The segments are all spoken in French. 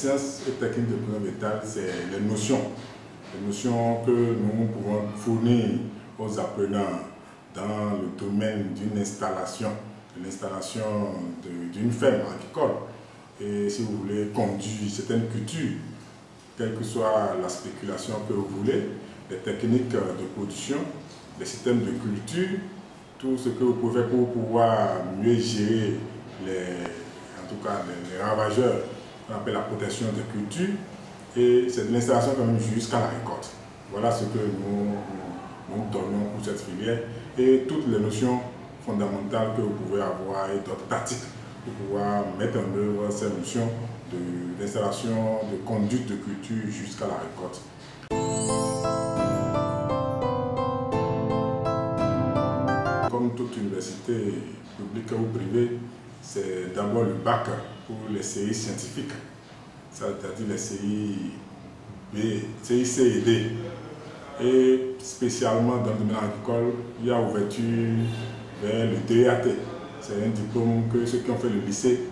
sciences et techniques de premier métal, c'est les notions que nous pouvons fournir aux apprenants dans le domaine d'une installation, d'une ferme agricole. Et si vous voulez conduire certaines cultures, quelle que soit la spéculation que vous voulez, les techniques de production, les systèmes de culture, tout ce que vous pouvez faire pour pouvoir mieux gérer les ravageurs qu'on appelle la protection des cultures, et c'est de l'installation quand même jusqu'à la récolte. Voilà ce que nous donnons pour cette filière et toutes les notions fondamentales que vous pouvez avoir et d'autres pratiques pour pouvoir mettre en œuvre ces notions d'installation, de conduite de culture jusqu'à la récolte. Comme toute université publique ou privée, c'est d'abord le bac pour les séries scientifiques, c'est-à-dire les séries B, CI, C et D. Et spécialement dans le domaine agricole, il y a ouverture vers le DEAT. C'est un diplôme que ceux qui ont fait le lycée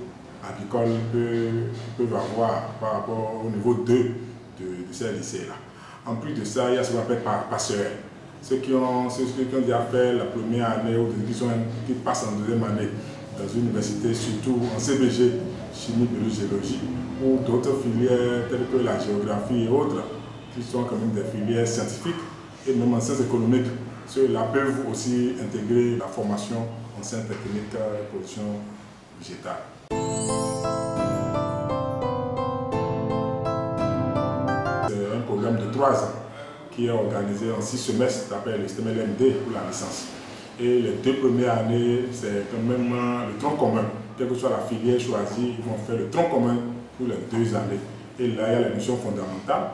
agricole peuvent avoir par rapport au niveau 2 de ces lycées-là. En plus de ça, il y a ce qu'on appelle passerelle. Ceux qui ont déjà fait la première année ou qui passent en deuxième année dans une université, surtout en CBG, chimie, biologie, géologie, ou d'autres filières telles que la géographie et autres, qui sont quand même des filières scientifiques et même en sciences économiques. Ceux-là peuvent aussi intégrer la formation en sciences techniques et production végétale. C'est un programme de 3 ans qui est organisé en 6 semestres, s'appelle le système LMD pour la licence. Et les 2 premières années, c'est quand même le tronc commun. Quelle que soit la filière choisie, ils vont faire le tronc commun pour les 2 années. Et là, il y a les notions fondamentales,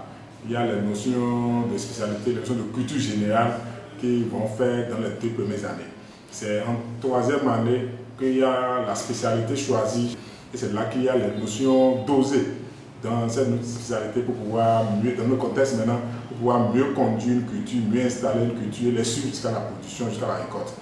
il y a les notions de spécialité, les notions de culture générale qu'ils vont faire dans les 2 premières années. C'est en 3e année qu'il y a la spécialité choisie et c'est là qu'il y a les notions dosées dans cette spécialité pour pouvoir mieux, dans le contexte maintenant, pour pouvoir mieux conduire une culture, mieux installer une culture, les suivre jusqu'à la production, jusqu'à la récolte.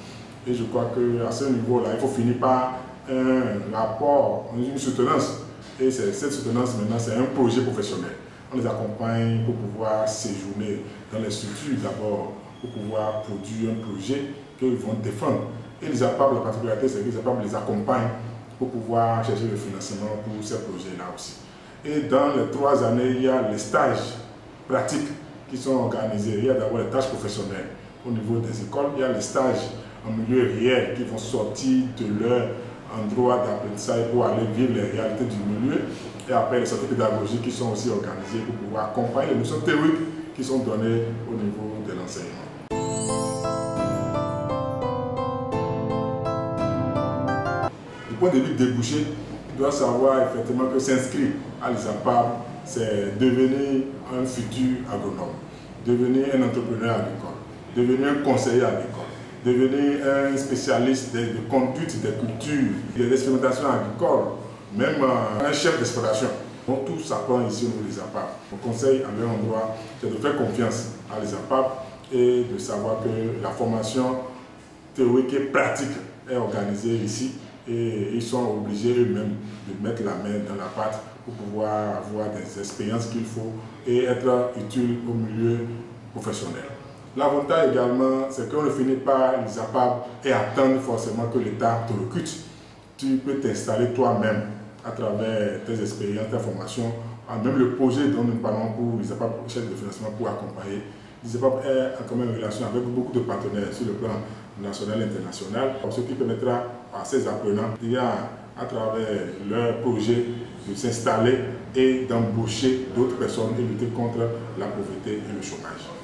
Et je crois qu'à ce niveau-là, il faut finir par un rapport, une soutenance. Et cette soutenance maintenant, c'est un projet professionnel. On les accompagne pour pouvoir séjourner dans les structures d'abord, pour pouvoir produire un projet qu'ils vont défendre. Et les APAP, la particularité, c'est que les APAP les accompagnent pour pouvoir chercher le financement pour ces projets-là aussi. Et dans les 3 années, il y a les stages pratiques qui sont organisés. Il y a d'abord les tâches professionnelles au niveau des écoles. Il y a les stages en milieu réel qui vont sortir de leur endroit d'apprentissage pour aller vivre les réalités du milieu. Et après les sorties pédagogiques qui sont aussi organisées pour pouvoir accompagner les notions théoriques qui sont données au niveau de l'enseignement. Du point de vue débouché, il doit savoir effectivement que s'inscrire à l'ISAPAB, c'est devenir un futur agronome, devenir un entrepreneur agricole, devenir un conseiller agricole, devenir un spécialiste de conduite des cultures, des expérimentations agricoles, même un chef d'exploitation. Donc tout s'apprend ici au niveau des APAP. Mon conseil à leur endroit, c'est de faire confiance à les APAP et de savoir que la formation théorique et pratique est organisée ici et ils sont obligés eux-mêmes de mettre la main dans la pâte pour pouvoir avoir des expériences qu'il faut et être utile au milieu professionnel. L'avantage également, c'est qu'on ne finit pas les APAP et attendre forcément que l'État te recrute. Tu peux t'installer toi-même à travers tes expériences, tes formations, même le projet dont nous parlons pour les APAP, chef de financement pour accompagner. Les APAP est quand même en relation avec beaucoup de partenaires sur le plan national et international, ce qui permettra à ces apprenants, à travers leur projet, de s'installer et d'embaucher d'autres personnes et lutter contre la pauvreté et le chômage.